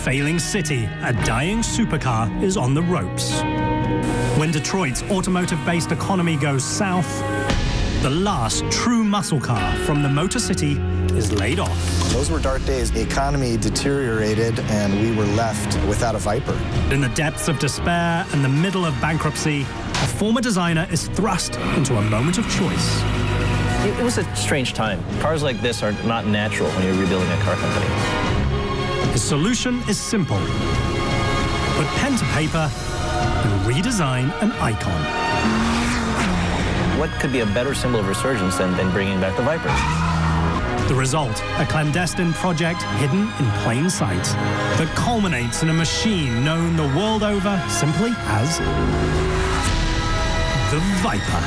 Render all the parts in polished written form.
failing city, a dying supercar is on the ropes. When Detroit's automotive-based economy goes south, the last true muscle car from the Motor City is laid off. Those were dark days. The economy deteriorated and we were left without a Viper. In the depths of despair and the middle of bankruptcy, a former designer is thrust into a moment of choice. It was a strange time. Cars like this are not natural when you're rebuilding a car company. His solution is simple. Put pen to paper and redesign an icon. What could be a better symbol of resurgence than bringing back the Viper? The result, a clandestine project hidden in plain sight that culminates in a machine known the world over simply as the Viper.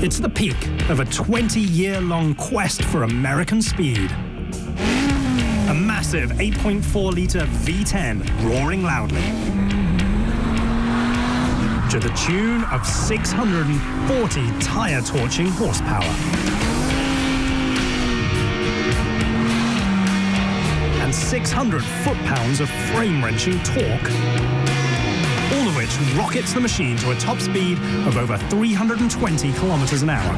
It's the peak of a 20-year-long quest for American speed. A massive 8.4-litre V10 roaring loudly to the tune of 640 tire-torching horsepower. And 600 foot-pounds of frame-wrenching torque. All of which rockets the machine to a top speed of over 320 kilometers an hour.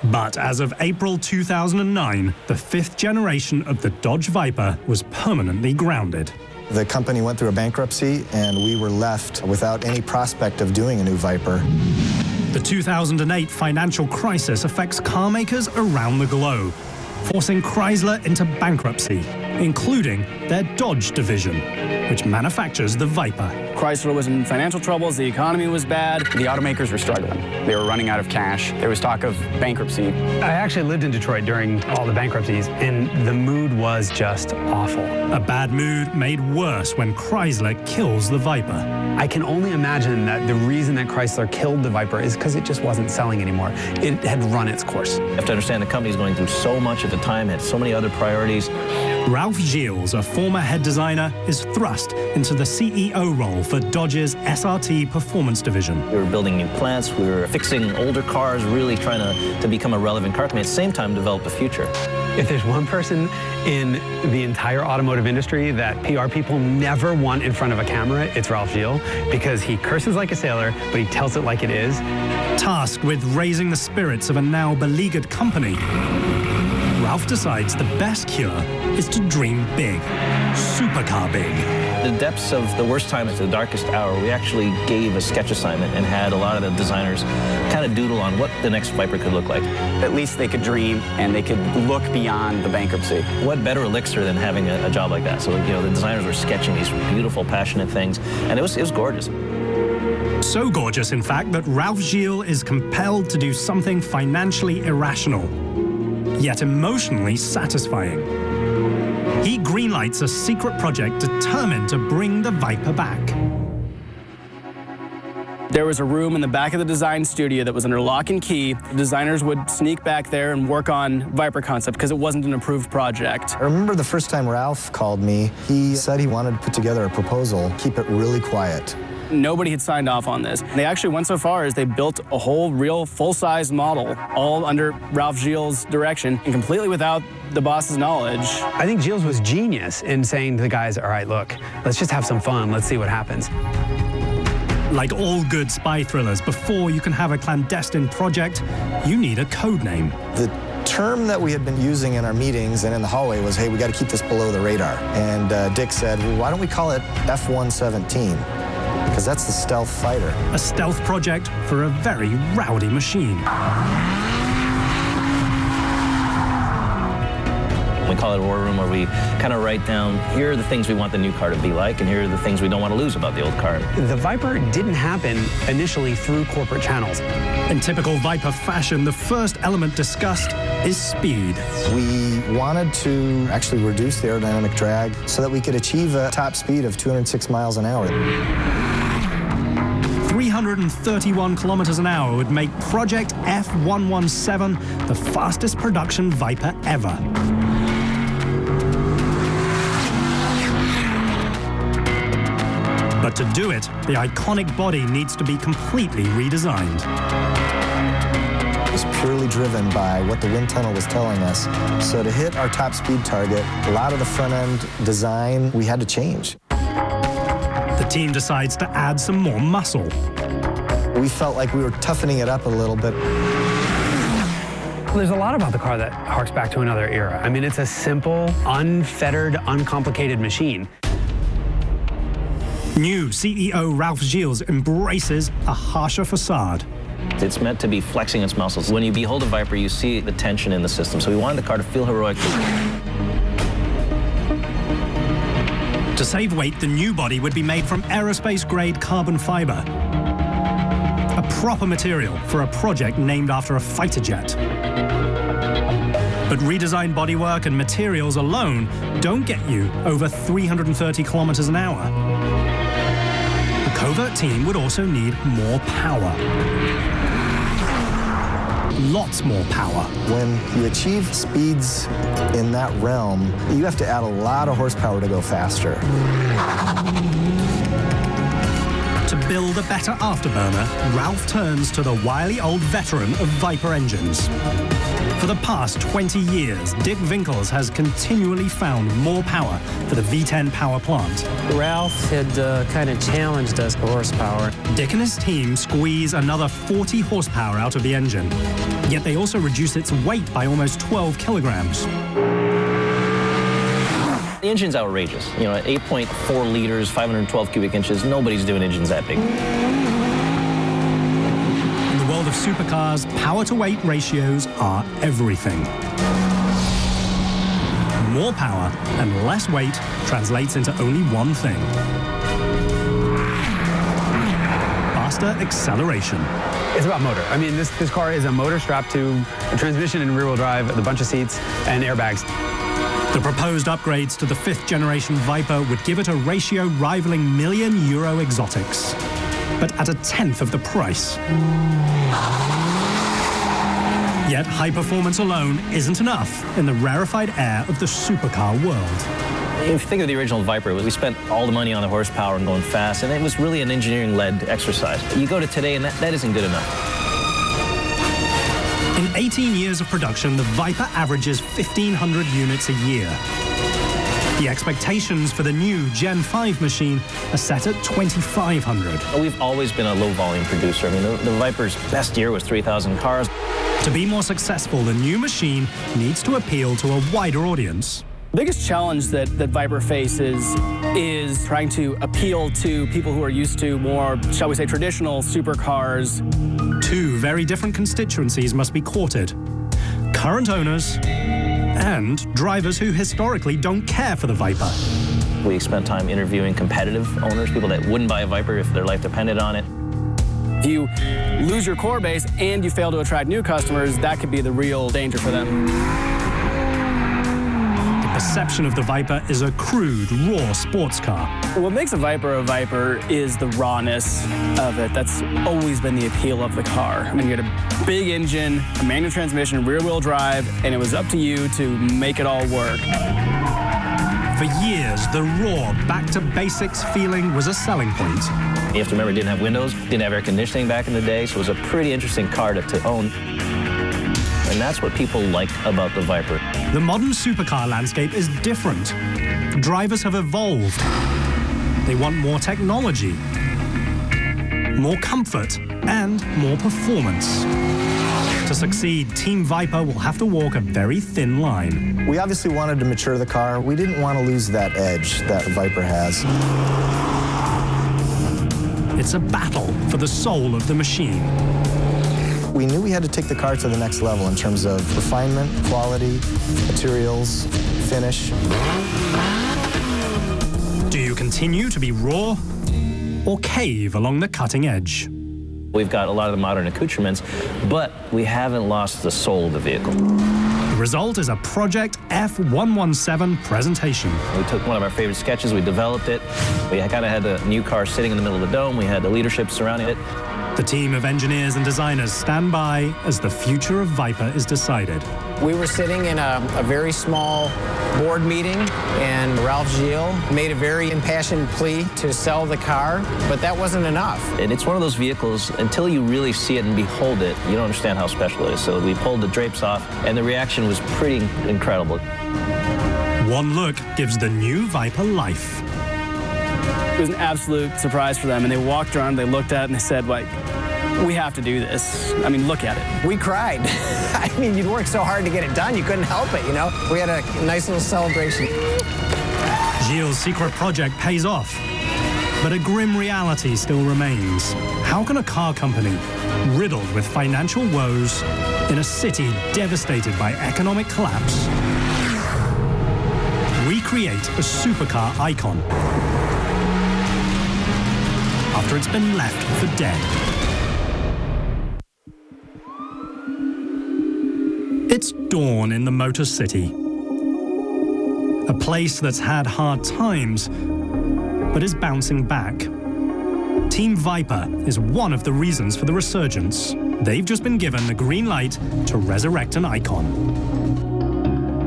But as of April 2009, the fifth generation of the Dodge Viper was permanently grounded. The company went through a bankruptcy and we were left without any prospect of doing a new Viper. The 2008 financial crisis affects car makers around the globe, forcing Chrysler into bankruptcy, including their Dodge division, which manufactures the Viper. Chrysler was in financial troubles, the economy was bad. The automakers were struggling. They were running out of cash. There was talk of bankruptcy. I actually lived in Detroit during all the bankruptcies, and the mood was just awful. A bad mood made worse when Chrysler kills the Viper. I can only imagine that the reason that Chrysler killed the Viper is because it just wasn't selling anymore. It had run its course. You have to understand the company's going through so much at the time, had so many other priorities. Ralph Gilles, a former head designer, is thrust into the CEO role for Dodge's SRT Performance division. We were building new plants, we were fixing older cars, really trying to become a relevant car company, at the same time develop a future. If there's one person in the entire automotive industry that PR people never want in front of a camera, it's Ralph Gilles, because he curses like a sailor, but he tells it like it is. Tasked with raising the spirits of a now beleaguered company, Ralph decides the best cure is to dream big, supercar big. The depths of the worst time at the darkest hour, we actually gave a sketch assignment and had a lot of the designers kind of doodle on what the next Viper could look like. At least they could dream and they could look beyond the bankruptcy. What better elixir than having a job like that? So, you know, the designers were sketching these beautiful, passionate things, and it was gorgeous. So gorgeous, in fact, that Ralph Gilles is compelled to do something financially irrational, yet emotionally satisfying. He greenlights a secret project determined to bring the Viper back. There was a room in the back of the design studio that was under lock and key. The designers would sneak back there and work on Viper concept because it wasn't an approved project. I remember the first time Ralph called me, he said he wanted to put together a proposal, keep it really quiet. Nobody had signed off on this. They actually went so far as they built a whole real full-size model, all under Ralph Gilles' direction and completely without the boss's knowledge. I think Gilles was genius in saying to the guys, all right, look, let's just have some fun. Let's see what happens. Like all good spy thrillers, before you can have a clandestine project, you need a code name. The term that we had been using in our meetings and in the hallway was, hey, we got to keep this below the radar. And Dick said, well, why don't we call it F-117? Because that's the stealth fighter. A stealth project for a very rowdy machine. We call it a war room, where we kind of write down, here are the things we want the new car to be like, and here are the things we don't want to lose about the old car. The Viper didn't happen initially through corporate channels. In typical Viper fashion, the first element discussed is speed. We wanted to actually reduce the aerodynamic drag so that we could achieve a top speed of 206 miles an hour. 331 kilometers an hour would make Project F117 the fastest production Viper ever. But to do it, the iconic body needs to be completely redesigned. It was purely driven by what the wind tunnel was telling us. So to hit our top speed target, a lot of the front end design we had to change. The team decides to add some more muscle. We felt like we were toughening it up a little bit. There's a lot about the car that harks back to another era. I mean, it's a simple, unfettered, uncomplicated machine. New CEO Ralph Gilles embraces a harsher facade. It's meant to be flexing its muscles. When you behold a Viper, you see the tension in the system. So we wanted the car to feel heroic. To save weight, the new body would be made from aerospace-grade carbon fiber, a proper material for a project named after a fighter jet. But redesigned bodywork and materials alone don't get you over 330 kilometers an hour. The covert team would also need more power. Lots more power. When you achieve speeds in that realm, you have to add a lot of horsepower to go faster. To build a better afterburner, Ralph turns to the wily old veteran of Viper engines. For the past 20 years, Dick Winkles has continually found more power for the V10 power plant. Ralph had kind of challenged us for horsepower. Dick and his team squeeze another 40 horsepower out of the engine, yet they also reduce its weight by almost 12 kilograms. The engine's outrageous. You know, at 8.4 liters, 512 cubic inches, nobody's doing engines that big. In the world of supercars, power-to-weight ratios are everything. More power and less weight translates into only one thing: faster acceleration. It's about motor. I mean, this car is a motor strapped to a transmission and rear-wheel drive, with a bunch of seats and airbags. The proposed upgrades to the 5th generation Viper would give it a ratio rivaling €1 million exotics, but at 1/10 of the price. Yet high performance alone isn't enough in the rarefied air of the supercar world. If you think of the original Viper, we spent all the money on the horsepower and going fast, and it was really an engineering-led exercise. You go to today, and that isn't good enough. In 18 years of production, the Viper averages 1,500 units a year. The expectations for the new Gen 5 machine are set at 2,500. We've always been a low-volume producer. I mean, the Viper's best year was 3,000 cars. To be more successful, the new machine needs to appeal to a wider audience. The biggest challenge that Viper faces is trying to appeal to people who are used to more, shall we say, traditional supercars. Two very different constituencies must be courted: current owners and drivers who historically don't care for the Viper. We spent time interviewing competitive owners, people that wouldn't buy a Viper if their life depended on it. If you lose your core base and you fail to attract new customers, that could be the real danger for them. The perception of the Viper is a crude, raw sports car. What makes a Viper is the rawness of it. That's always been the appeal of the car. I mean, you had a big engine, a manual transmission, rear-wheel drive, and it was up to you to make it all work. For years, the raw, back-to-basics feeling was a selling point. You have to remember, it didn't have windows, didn't have air conditioning back in the day, so it was a pretty interesting car to own. And that's what people like about the Viper. The modern supercar landscape is different. Drivers have evolved. They want more technology, more comfort, and more performance. To succeed, Team Viper will have to walk a very thin line. We obviously wanted to mature the car. We didn't want to lose that edge that the Viper has. It's a battle for the soul of the machine. We knew we had to take the car to the next level in terms of refinement, quality, materials, finish. Do you continue to be raw or cave along the cutting edge? We've got a lot of the modern accoutrements, but we haven't lost the soul of the vehicle. The result is a Project F117 presentation. We took one of our favorite sketches, we developed it. We kind of had the new car sitting in the middle of the dome. We had the leadership surrounding it. The team of engineers and designers stand by as the future of Viper is decided. We were sitting in a very small board meeting, and Ralph Gilles made a very impassioned plea to sell the car, but that wasn't enough. And it's one of those vehicles, until you really see it and behold it, you don't understand how special it is. So we pulled the drapes off, and the reaction was pretty incredible. One look gives the new Viper life. It was an absolute surprise for them, and they walked around, they looked at it, and they said, like, we have to do this. I mean, look at it. We cried. I mean, you'd worked so hard to get it done, you couldn't help it, you know? We had a nice little celebration. Gilles' secret project pays off, but a grim reality still remains. How can a car company, riddled with financial woes, in a city devastated by economic collapse, recreate a supercar icon after it's been left for dead? It's dawn in the Motor City, a place that's had hard times, but is bouncing back. Team Viper is one of the reasons for the resurgence. They've just been given the green light to resurrect an icon.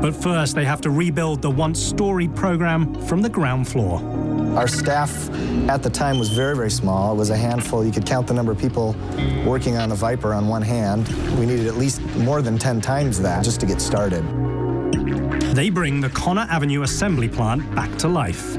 But first, they have to rebuild the once storied program from the ground floor. Our staff at the time was very, very small. It was a handful. You could count the number of people working on the Viper on one hand. We needed at least more than 10 times that just to get started. They bring the Connor Avenue assembly plant back to life.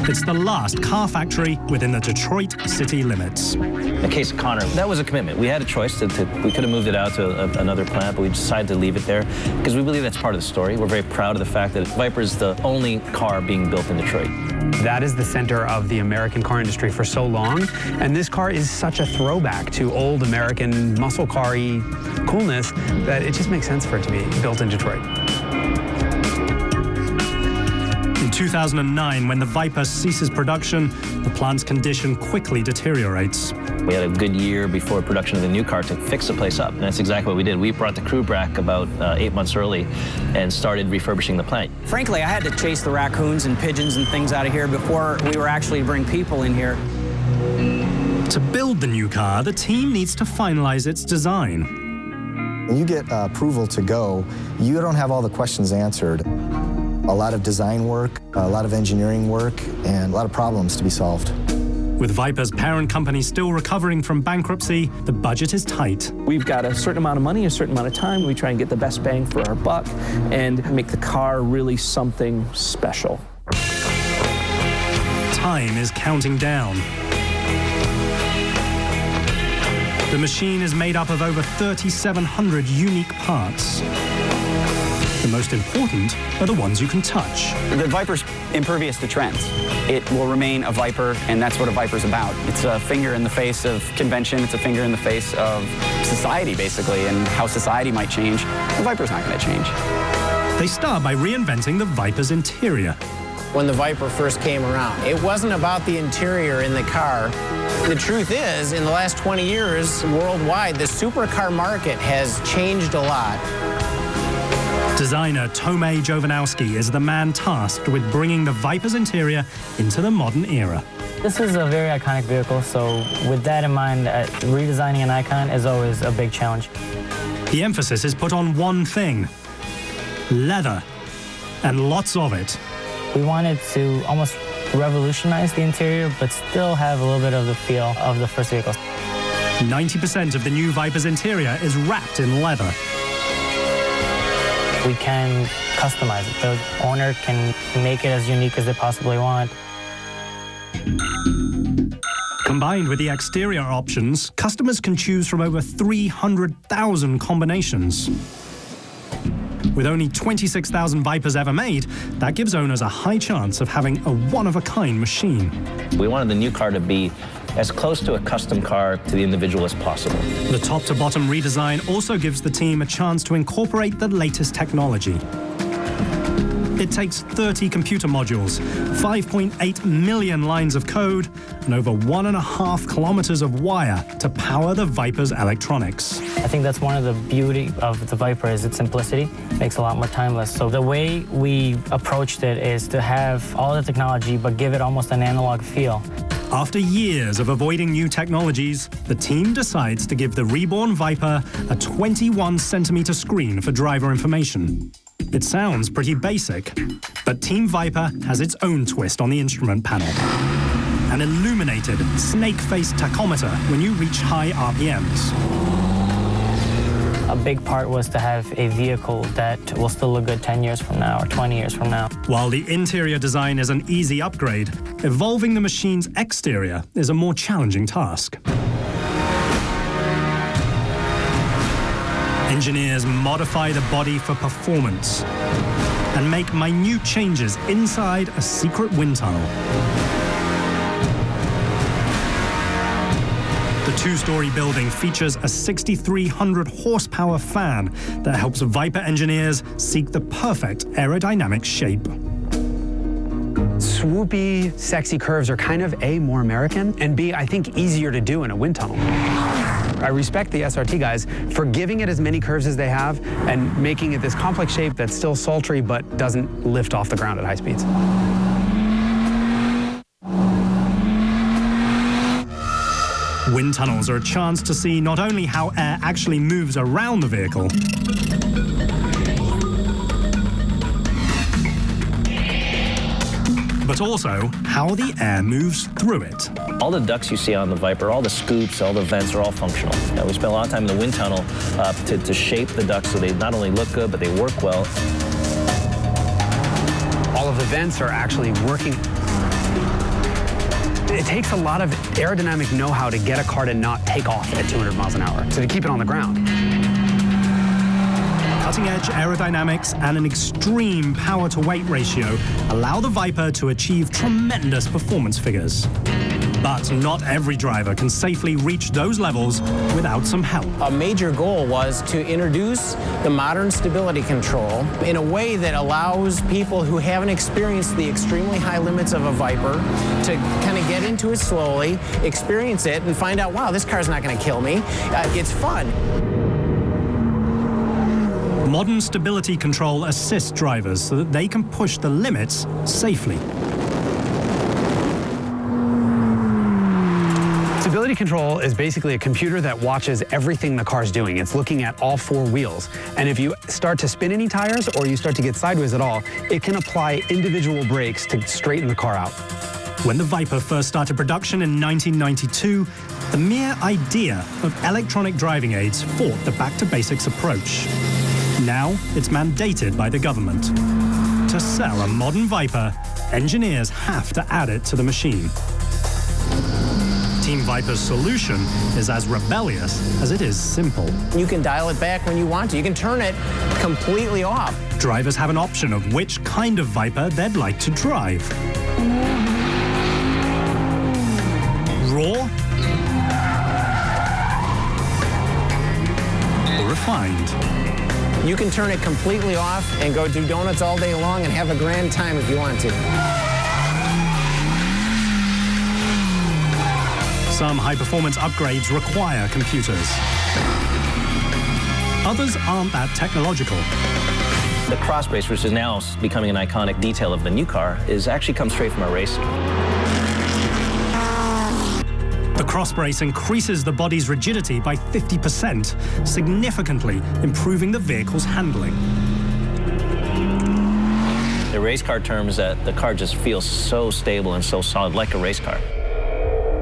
It's the last car factory within the Detroit city limits. In the case of Connor, that was a commitment. We had a choice. We could have moved it out to another plant, but we decided to leave it there because we believe that's part of the story. We're very proud of the fact that Viper is the only car being built in Detroit. That is the center of the American car industry for so long, and this car is such a throwback to old American muscle car-y coolness that it just makes sense for it to be built in Detroit. In 2009, when the Viper ceases production, the plant's condition quickly deteriorates. We had a good year before production of the new car to fix the place up, and that's exactly what we did. We brought the crew back about 8 months early and started refurbishing the plant. Frankly, I had to chase the raccoons and pigeons and things out of here before we were actually to bring people in here. To build the new car, the team needs to finalize its design. When you get approval to go, you don't have all the questions answered. A lot of design work, a lot of engineering work, and a lot of problems to be solved. With Viper's parent company still recovering from bankruptcy, the budget is tight. We've got a certain amount of money, a certain amount of time. We try and get the best bang for our buck and make the car really something special. Time is counting down. The machine is made up of over 3,700 unique parts. The most important are the ones you can touch. The Viper's impervious to trends. It will remain a Viper, and that's what a Viper's about. It's a finger in the face of convention. It's a finger in the face of society, basically, and how society might change. The Viper's not going to change. They start by reinventing the Viper's interior. When the Viper first came around, it wasn't about the interior in the car. The truth is, in the last 20 years, worldwide, the supercar market has changed a lot. Designer Tomej Jovanovski is the man tasked with bringing the Viper's interior into the modern era. This is a very iconic vehicle, so with that in mind, redesigning an icon is always a big challenge. The emphasis is put on one thing: leather, and lots of it. We wanted to almost revolutionize the interior, but still have a little bit of the feel of the first vehicle. 90% of the new Viper's interior is wrapped in leather. We can customize it. The owner can make it as unique as they possibly want. Combined with the exterior options, customers can choose from over 300,000 combinations. With only 26,000 Vipers ever made, that gives owners a high chance of having a one-of-a-kind machine. We wanted the new car to be as close to a custom car to the individual as possible. The top-to-bottom redesign also gives the team a chance to incorporate the latest technology. It takes 30 computer modules, 5.8 million lines of code, and over 1.5 kilometers of wire to power the Viper's electronics. I think that's one of the beauty of the Viper is its simplicity. It makes it a lot more timeless. So the way we approached it is to have all the technology, but give it almost an analog feel. After years of avoiding new technologies, the team decides to give the reborn Viper a 21-centimeter screen for driver information. It sounds pretty basic, but Team Viper has its own twist on the instrument panel. An illuminated, snake-faced tachometer when you reach high RPMs. A big part was to have a vehicle that will still look good 10 years from now or 20 years from now. While the interior design is an easy upgrade, evolving the machine's exterior is a more challenging task. Engineers modify the body for performance and make minute changes inside a secret wind tunnel. The two-story building features a 6,300 horsepower fan that helps Viper engineers seek the perfect aerodynamic shape. Swoopy, sexy curves are kind of A, more American, and B, I think easier to do in a wind tunnel. I respect the SRT guys for giving it as many curves as they have and making it this complex shape that's still sultry but doesn't lift off the ground at high speeds. Wind tunnels are a chance to see not only how air actually moves around the vehicle, but also how the air moves through it. All the ducts you see on the Viper, all the scoops, all the vents are all functional. We spent a lot of time in the wind tunnel to shape the ducts so they not only look good, but they work well. All of the vents are actually working. It takes a lot of aerodynamic know-how to get a car to not take off at 200 miles an hour, so to keep it on the ground. Cutting-edge aerodynamics and an extreme power-to-weight ratio allow the Viper to achieve tremendous performance figures. But not every driver can safely reach those levels without some help. A major goal was to introduce the modern stability control in a way that allows people who haven't experienced the extremely high limits of a Viper to kind of get into it slowly, experience it, and find out, wow, this car's not going to kill me. It's fun. Modern stability control assists drivers so that they can push the limits safely. Stability control is basically a computer that watches everything the car's doing. It's looking at all four wheels. And if you start to spin any tires or you start to get sideways at all, it can apply individual brakes to straighten the car out. When the Viper first started production in 1992, the mere idea of electronic driving aids fought the back-to-basics approach. Now, it's mandated by the government. To sell a modern Viper, engineers have to add it to the machine. Team Viper's solution is as rebellious as it is simple. You can dial it back when you want to. You can turn it completely off. Drivers have an option of which kind of Viper they'd like to drive. Raw or refined. You can turn it completely off and go do donuts all day long and have a grand time if you want to. Some high-performance upgrades require computers. Others aren't that technological. The cross brace, which is now becoming an iconic detail of the new car, actually comes straight from a race. The cross brace increases the body's rigidity by 50%, significantly improving the vehicle's handling. The race car terms that the car just feels so stable and so solid, like a race car.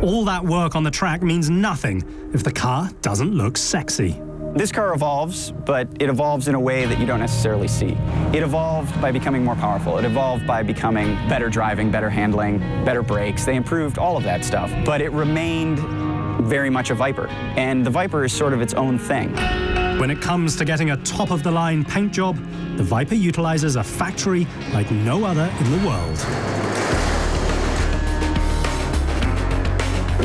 All that work on the track means nothing if the car doesn't look sexy. This car evolves, but it evolves in a way that you don't necessarily see. It evolved by becoming more powerful. It evolved by becoming better driving, better handling, better brakes. They improved all of that stuff, but it remained very much a Viper. And the Viper is sort of its own thing. When it comes to getting a top-of-the-line paint job, the Viper utilizes a factory like no other in the world.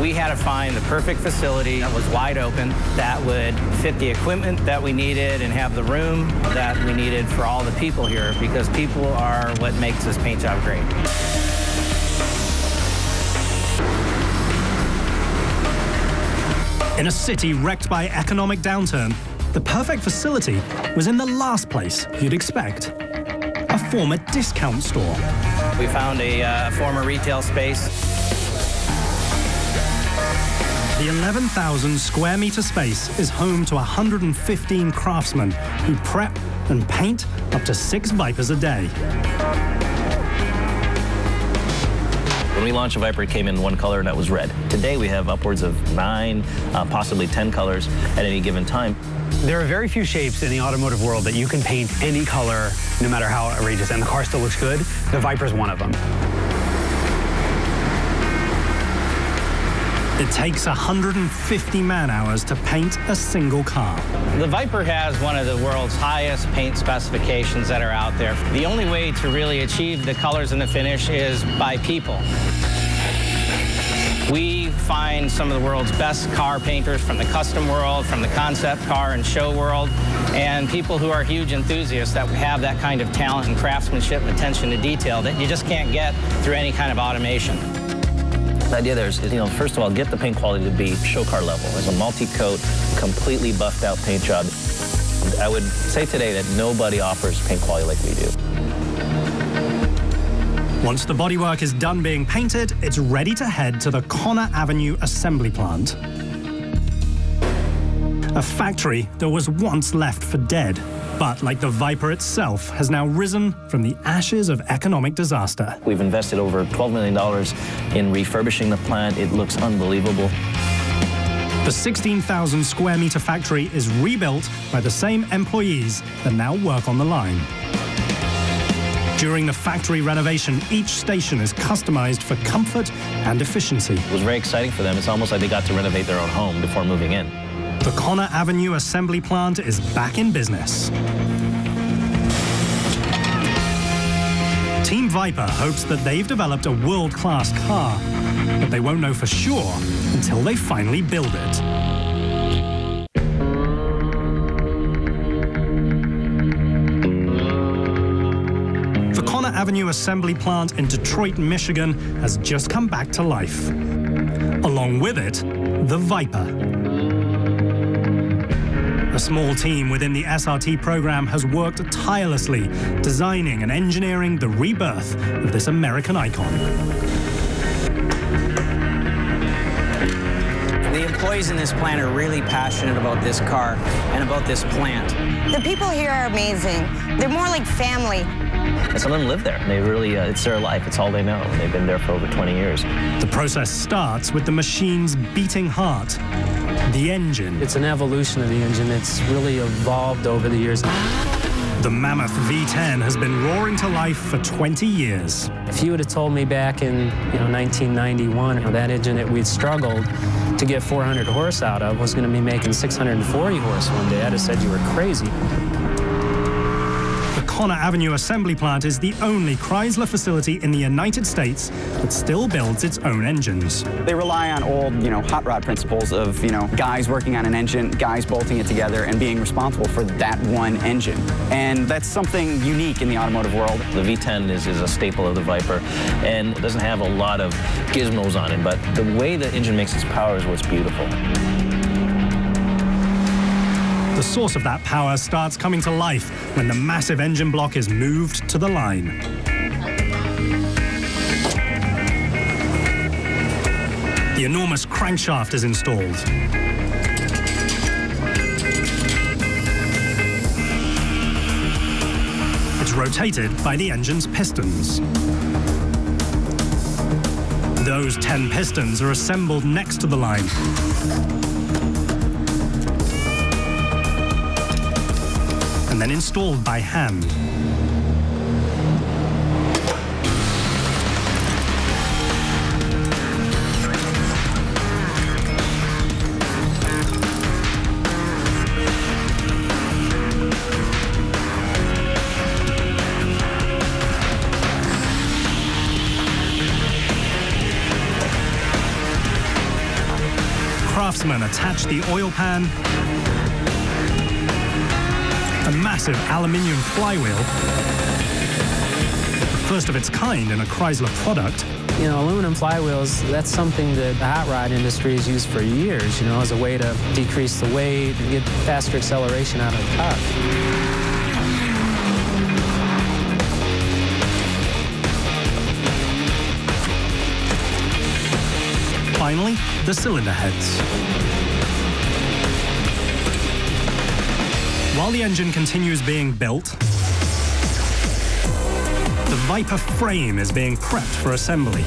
We had to find the perfect facility that was wide open, that would fit the equipment that we needed and have the room that we needed for all the people here, because people are what makes this paint job great. In a city wrecked by economic downturn, the perfect facility was in the last place you'd expect, a former discount store. We found a former retail space. The 11,000 square meter space is home to 115 craftsmen who prep and paint up to 6 Vipers a day. When we launched a Viper, it came in one color, and that was red. Today, we have upwards of 9, possibly 10 colors at any given time. There are very few shapes in the automotive world that you can paint any color, no matter how outrageous, and the car still looks good. The Viper's one of them. It takes 150 man-hours to paint a single car. The Viper has one of the world's highest paint specifications that are out there. The only way to really achieve the colors and the finish is by people. We find some of the world's best car painters from the custom world, from the concept car and show world, and people who are huge enthusiasts that have that kind of talent and craftsmanship and attention to detail that you just can't get through any kind of automation. The idea there is, first of all, get the paint quality to be show car level. It's a multi-coat, completely buffed out paint job. I would say today that nobody offers paint quality like we do. Once the bodywork is done being painted, it's ready to head to the Conner Avenue assembly plant. A factory that was once left for dead, but like the Viper itself, has now risen from the ashes of economic disaster. We've invested over $12 million in refurbishing the plant. It looks unbelievable. The 16,000 square meter factory is rebuilt by the same employees that now work on the line. During the factory renovation, each station is customized for comfort and efficiency. It was very exciting for them. It's almost like they got to renovate their own home before moving in. The Conner Avenue assembly plant is back in business. Team Viper hopes that they've developed a world-class car, but they won't know for sure until they finally build it. The Conner Avenue assembly plant in Detroit, Michigan has just come back to life. Along with it, the Viper. A small team within the SRT program has worked tirelessly, designing and engineering the rebirth of this American icon. The employees in this plant are really passionate about this car and about this plant. The people here are amazing. They're more like family. And some of them live there. They really, it's their life. It's all they know. They've been there for over 20 years. The process starts with the machine's beating heart, the engine. It's an evolution of the engine. It's really evolved over the years. The Mammoth V10 has been roaring to life for 20 years. If you would have told me back in 1991 that engine that we'd struggled to get 400 horse out of was going to be making 640 horse one day, I'd have said you were crazy. The Conner Avenue assembly plant is the only Chrysler facility in the United States that still builds its own engines. They rely on old, hot rod principles of, guys working on an engine, guys bolting it together, and being responsible for that one engine. And that's something unique in the automotive world. The V10 is a staple of the Viper, and it doesn't have a lot of gizmos on it, but the way the engine makes its power is what's beautiful. The source of that power starts coming to life when the massive engine block is moved to the line. The enormous crankshaft is installed. It's rotated by the engine's pistons. Those 10 pistons are assembled next to the line. And then installed by hand. Craftsmen attach the oil pan, a massive aluminium flywheel, the first of its kind in a Chrysler product. Aluminum flywheels, that's something that the hot rod industry has used for years, as a way to decrease the weight and get faster acceleration out of the car. finally, the cylinder heads. While the engine continues being built, the Viper frame is being prepped for assembly.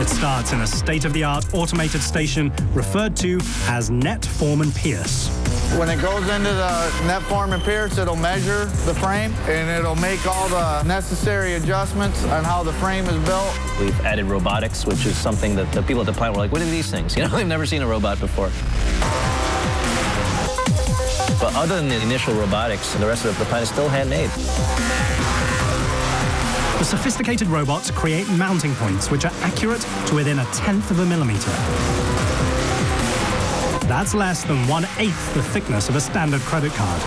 It starts in a state-of-the-art automated station referred to as Netform and Pierce. When it goes into the Netform and Pierce, it'll measure the frame, and it'll make all the necessary adjustments on how the frame is built. We've added robotics, which is something that the people at the plant were like, what are these things? You know, they've never seen a robot before. But other than the initial robotics, the rest of the plant is still handmade. The sophisticated robots create mounting points which are accurate to within 1/10 of a millimeter. That's less than 1/8 the thickness of a standard credit card.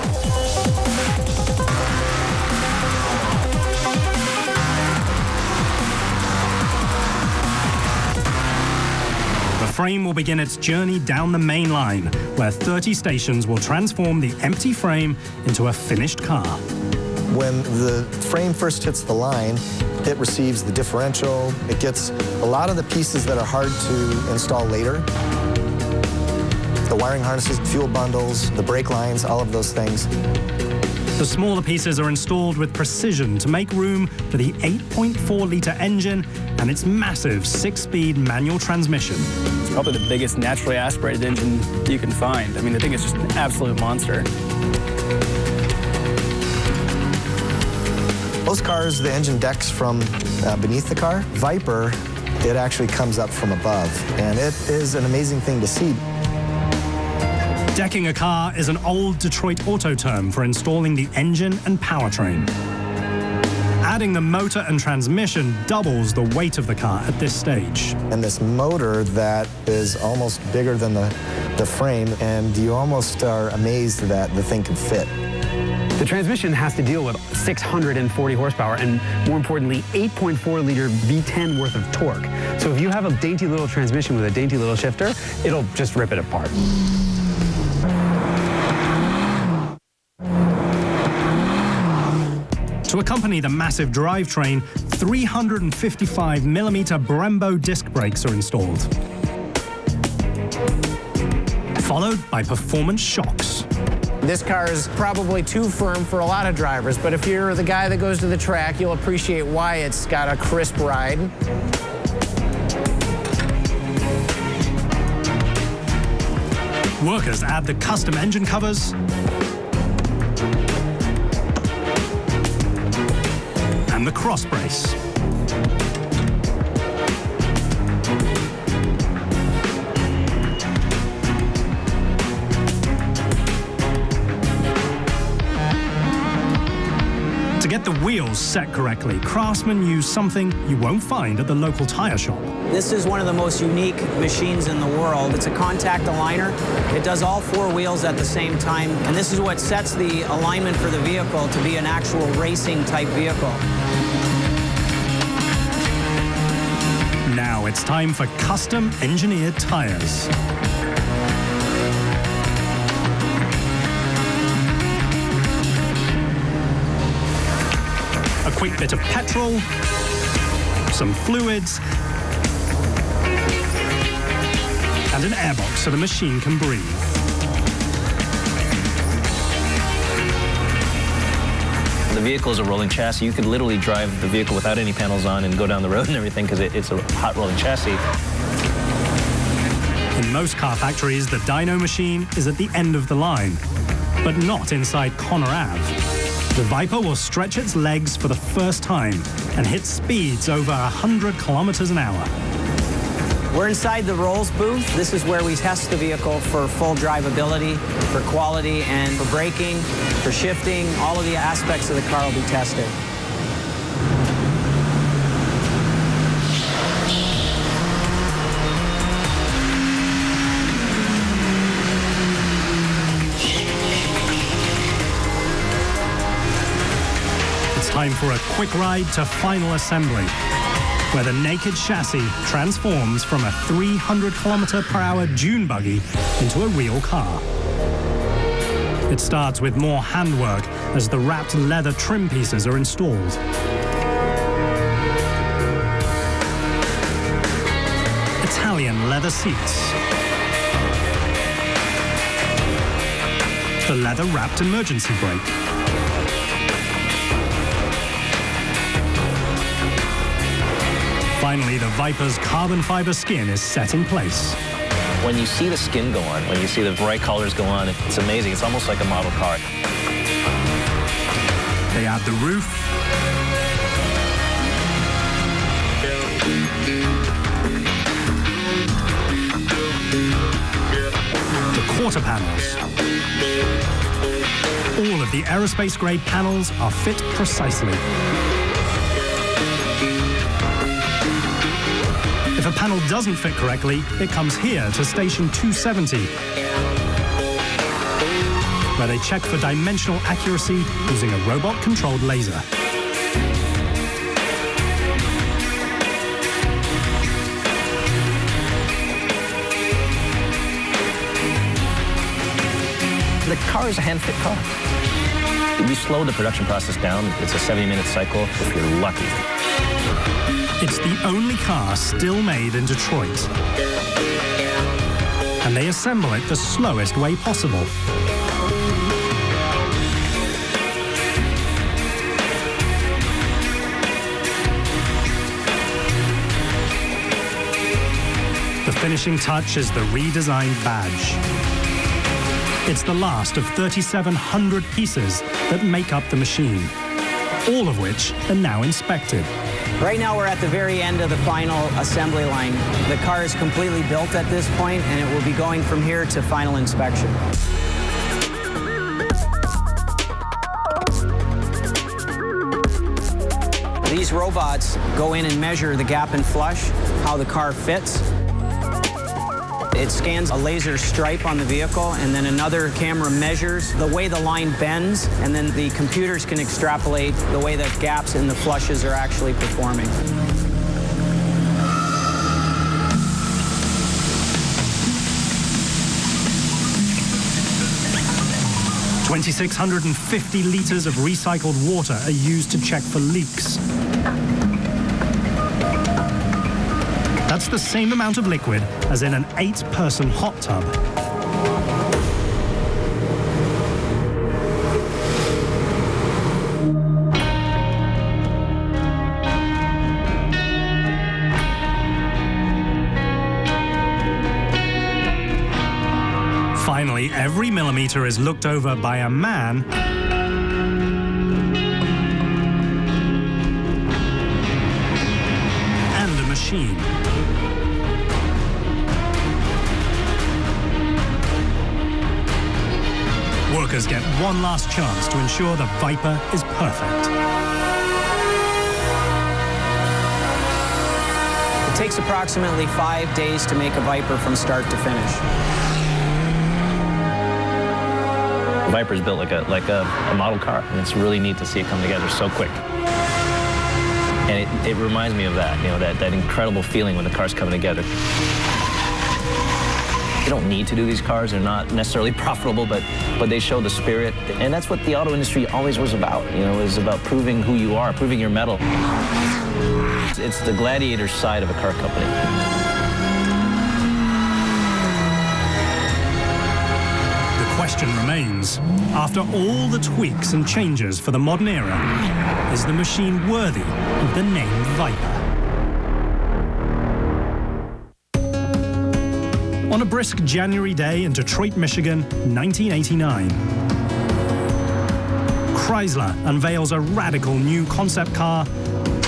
The frame will begin its journey down the main line, where 30 stations will transform the empty frame into a finished car. When the frame first hits the line, it receives the differential. It gets a lot of the pieces that are hard to install later. The wiring harnesses, fuel bundles, the brake lines, all of those things. The smaller pieces are installed with precision to make room for the 8.4-liter engine and its massive 6-speed manual transmission. It's probably the biggest naturally aspirated engine you can find. I mean, the thing is just an absolute monster. Most cars, the engine decks from beneath the car. Viper, it actually comes up from above, and it is an amazing thing to see. Decking a car is an old Detroit auto term for installing the engine and powertrain. Adding the motor and transmission doubles the weight of the car at this stage. And this motor that is almost bigger than the frame, and you almost are amazed that the thing can fit. The transmission has to deal with 640 horsepower and, more importantly, 8.4-liter V10 worth of torque. So if you have a dainty little transmission with a dainty little shifter, it'll just rip it apart. To accompany the massive drivetrain, 355mm Brembo disc brakes are installed, followed by performance shocks. This car is probably too firm for a lot of drivers, but if you're the guy that goes to the track, you'll appreciate why it's got a crisp ride. Workers add the custom engine covers and the cross brace. To get the wheels set correctly, craftsmen use something you won't find at the local tire shop. This is one of the most unique machines in the world. It's a contact aligner. It does all 4 wheels at the same time, and this is what sets the alignment for the vehicle to be an actual racing type vehicle. Now it's time for custom engineered tires. A quick bit of petrol, some fluids, and an airbox so the machine can breathe. The vehicle is a rolling chassis. You could literally drive the vehicle without any panels on and go down the road and everything because it's a hot rolling chassis. In most car factories, the dyno machine is at the end of the line, but not inside Conner Ave. The Viper will stretch its legs for the first time and hit speeds over 100 kilometers an hour. We're inside the Rolls booth. This is where we test the vehicle for full drivability, for quality, and for braking, for shifting. All of the aspects of the car will be tested. Time for a quick ride to final assembly, where the naked chassis transforms from a 300km/h dune buggy into a real car. It starts with more handwork as the wrapped leather trim pieces are installed. Italian leather seats, the leather-wrapped emergency brake, finally, the Viper's carbon fiber skin is set in place. When you see the skin go on, when you see the bright colors go on, it's amazing. It's almost like a model car. They add the roof, the quarter panels. All of the aerospace-grade panels are fit precisely. If a panel doesn't fit correctly, it comes here to station 270, where they check for dimensional accuracy using a robot-controlled laser. The car is a hand-fit car. We slow the production process down. It's a 70-minute cycle if you're lucky. It's the only car still made in Detroit. And they assemble it the slowest way possible. The finishing touch is the redesigned badge. It's the last of 3,700 pieces that make up the machine, all of which are now inspected. Right now we're at the very end of the final assembly line. The car is completely built at this point, and it will be going from here to final inspection. These robots go in and measure the gap and flush, how the car fits. It scans a laser stripe on the vehicle, and then another camera measures the way the line bends, and then the computers can extrapolate the way that gaps in the flushes are actually performing. $2,650 liters of recycled water are used to check for leaks. That's the same amount of liquid as in an 8-person hot tub. Finally, every millimeter is looked over by a man and a machine. Workers get one last chance to ensure the Viper is perfect. It takes approximately 5 days to make a Viper from start to finish. The Viper is built like a model car, and it's really neat to see it come together so quick. And it reminds me of that, you know, that incredible feeling when the car's coming together. You don't need to do these cars. They're not necessarily profitable, but they show the spirit. And that's what the auto industry always was about. You know, it was about proving who you are, proving your mettle. It's the gladiator side of a car company. The question remains, after all the tweaks and changes for the modern era, is the machine worthy of the name Viper? On a brisk January day in Detroit, Michigan, 1989, Chrysler unveils a radical new concept car, and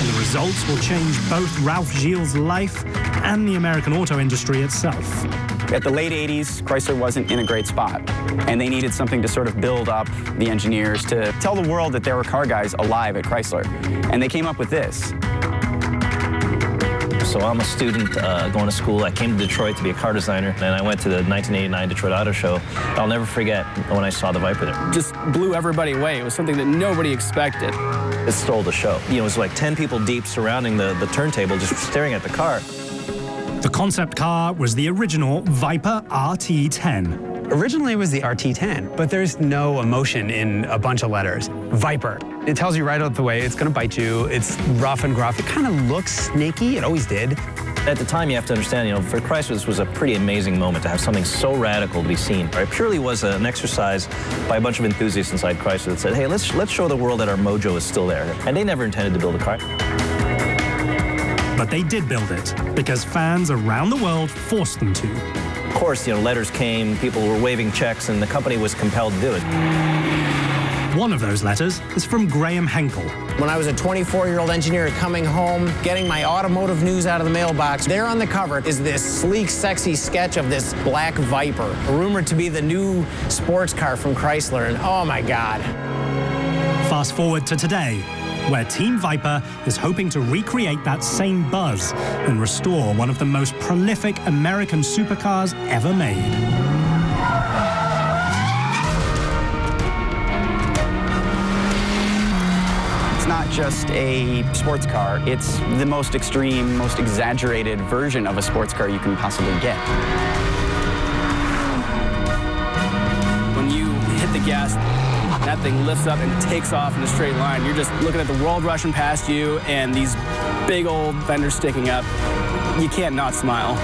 the results will change both Ralph Gilles' life and the American auto industry itself. At the late 80s, Chrysler wasn't in a great spot, and they needed something to sort of build up the engineers to tell the world that there were car guys alive at Chrysler, and they came up with this. So I'm a student going to school. I came to Detroit to be a car designer, and I went to the 1989 Detroit Auto Show. I'll never forget when I saw the Viper there. Just blew everybody away. It was something that nobody expected. It stole the show. You know, it was like 10 people deep surrounding the turntable, just staring at the car. The concept car was the original Viper RT10, Originally, it was the RT10, but there's no emotion in a bunch of letters. Viper. It tells you right out the way it's going to bite you. It's rough and gruff. It kind of looks snaky. It always did. At the time, you have to understand, you know, for Chrysler, this was a pretty amazing moment to have something so radical to be seen. It purely was an exercise by a bunch of enthusiasts inside Chrysler that said, hey, let's show the world that our mojo is still there. And they never intended to build a car. But they did build it, because fans around the world forced them to. Of course, you know, letters came, people were waving checks, and the company was compelled to do it. One of those letters is from Graham Henkel. When I was a 24-year-old engineer coming home, getting my automotive news out of the mailbox, there on the cover is this sleek, sexy sketch of this black Viper, rumored to be the new sports car from Chrysler, and oh my God. Fast forward to today, where Team Viper is hoping to recreate that same buzz and restore one of the most prolific American supercars ever made. Not just a sports car, it's the most extreme, most exaggerated version of a sports car you can possibly get. When you hit the gas, that thing lifts up and takes off in a straight line. You're just looking at the world rushing past you and these big old fenders sticking up. You can't not smile.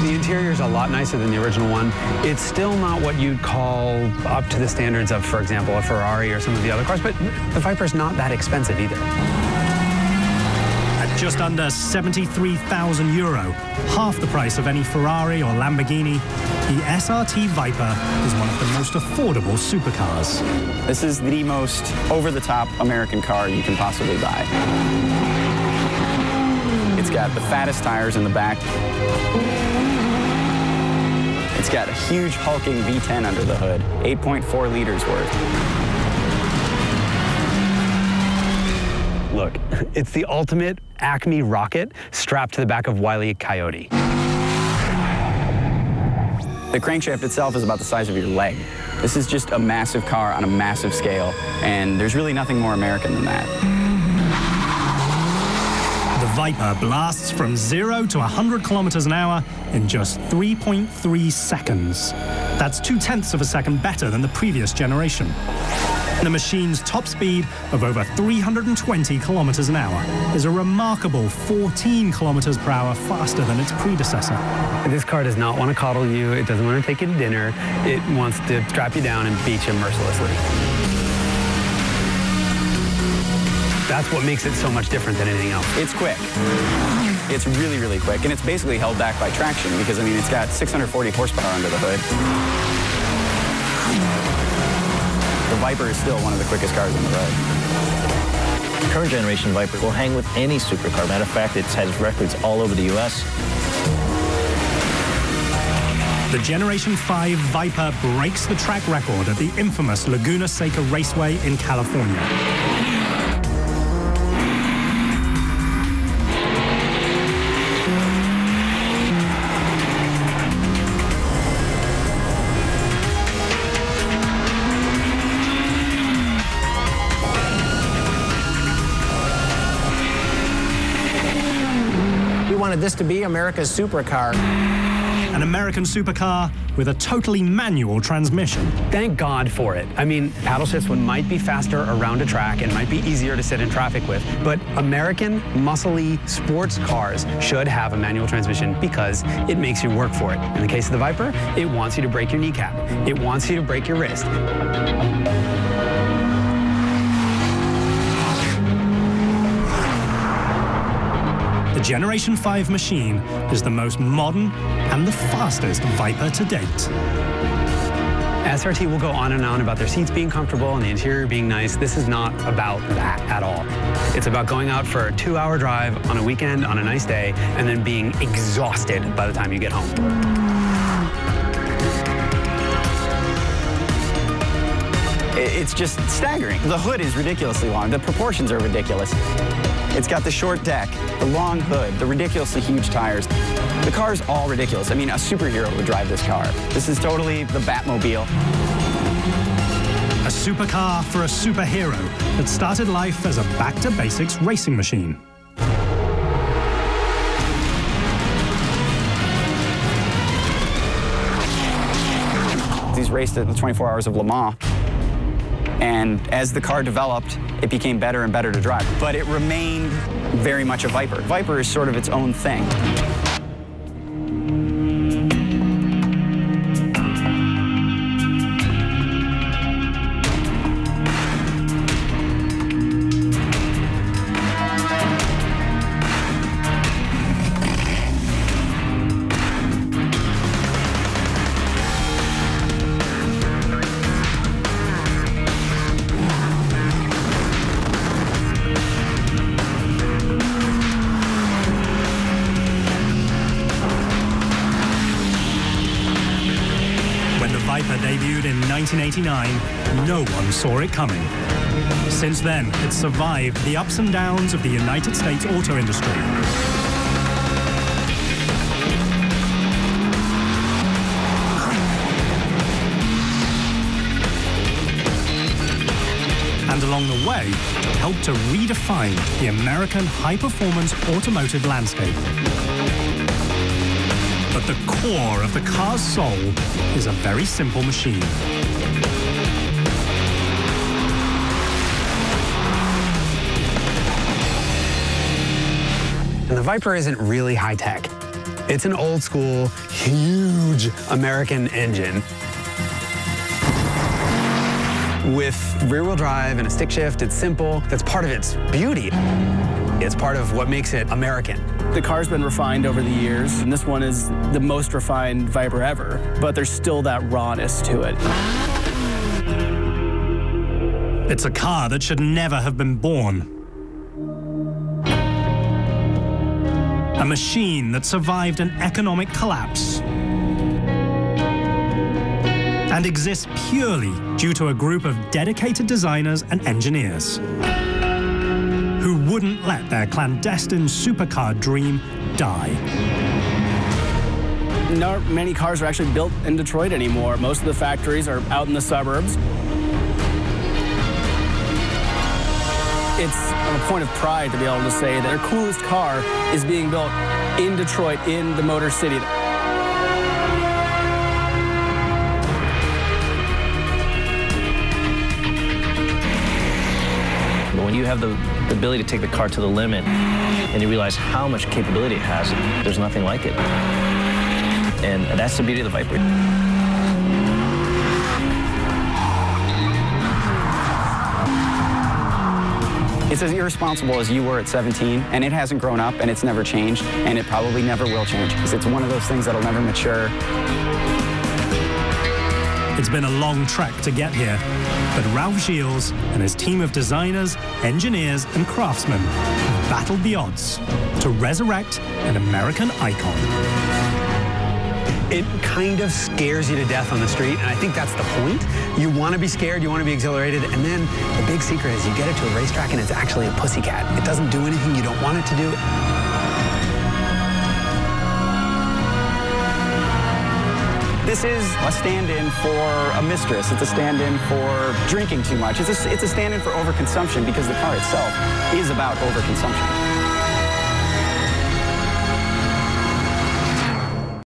The interior is a lot nicer than the original one. It's still not what you'd call up to the standards of, for example, a Ferrari or some of the other cars, but the Viper's not that expensive either. At just under 73,000 euro, half the price of any Ferrari or Lamborghini, the SRT Viper is one of the most affordable supercars. This is the most over-the-top American car you can possibly buy. It's got the fattest tires in the back. It's got a huge hulking V10 under the hood, 8.4 liters worth. Look, it's the ultimate Acme rocket strapped to the back of Wile E. Coyote. The crankshaft itself is about the size of your leg. This is just a massive car on a massive scale, and there's really nothing more American than that. The Viper blasts from 0 to 100 kilometers an hour in just 3.3 seconds. That's 0.2 of a second better than the previous generation. The machine's top speed of over 320 kilometers an hour is a remarkable 14 kilometers per hour faster than its predecessor. This car does not want to coddle you. It doesn't want to take you to dinner. It wants to strap you down and beat you mercilessly. That's what makes it so much different than anything else. It's quick. It's really, really quick, and it's basically held back by traction because, I mean, it's got 640 horsepower under the hood. The Viper is still one of the quickest cars on the road. The current generation Viper will hang with any supercar. Matter of fact, it has records all over the U.S. The Generation 5 Viper breaks the track record at the infamous Laguna Seca Raceway in California. Wanted this to be America's supercar. An American supercar with a totally manual transmission. Thank God for it. I mean, paddle shifts might be faster around a track and might be easier to sit in traffic with, but American, muscly sports cars should have a manual transmission because it makes you work for it. In the case of the Viper, it wants you to break your kneecap. It wants you to break your wrist. The Generation 5 machine is the most modern and the fastest Viper to date. SRT will go on and on about their seats being comfortable and the interior being nice. This is not about that at all. It's about going out for a 2-hour drive on a weekend on a nice day and then being exhausted by the time you get home. It's just staggering. The hood is ridiculously long. The proportions are ridiculous. It's got the short deck, the long hood, the ridiculously huge tires. The car's all ridiculous. I mean, a superhero would drive this car. This is totally the Batmobile. A supercar for a superhero that started life as a back-to-basics racing machine. was raced at the 24 Hours of Le Mans. And as the car developed, it became better and better to drive. But it remained very much a Viper. Viper is sort of its own thing. Viper debuted in 1989, no one saw it coming. Since then, it's survived the ups and downs of the United States auto industry. And along the way, helped to redefine the American high-performance automotive landscape. But the core of the car's soul is a very simple machine. And the Viper isn't really high-tech. It's an old-school, huge American engine with rear-wheel drive and a stick shift. It's simple. That's part of its beauty. It's part of what makes it American. The car's been refined over the years, and this one is the most refined Viper ever, but there's still that rawness to it. It's a car that should never have been born. A machine that survived an economic collapse and exists purely due to a group of dedicated designers and engineers who wouldn't let their clandestine supercar dream die. Not many cars are actually built in Detroit anymore. Most of the factories are out in the suburbs. It's a point of pride to be able to say that their coolest car is being built in Detroit, in the Motor City. When you have the ability to take the car to the limit and you realize how much capability it has, there's nothing like it. And that's the beauty of the Viper. It's as irresponsible as you were at 17, and it hasn't grown up, and it's never changed, and it probably never will change. It's one of those things that'll never mature. It's been a long trek to get here, but Ralph Gilles and his team of designers, engineers, and craftsmen have battled the odds to resurrect an American icon. It kind of scares you to death on the street, and I think that's the point. You want to be scared, you want to be exhilarated, and then the big secret is you get it to a racetrack and it's actually a pussycat. It doesn't do anything you don't want it to do. This is a stand-in for a mistress. It's a stand-in for drinking too much. It's a stand-in for overconsumption because the car itself is about overconsumption.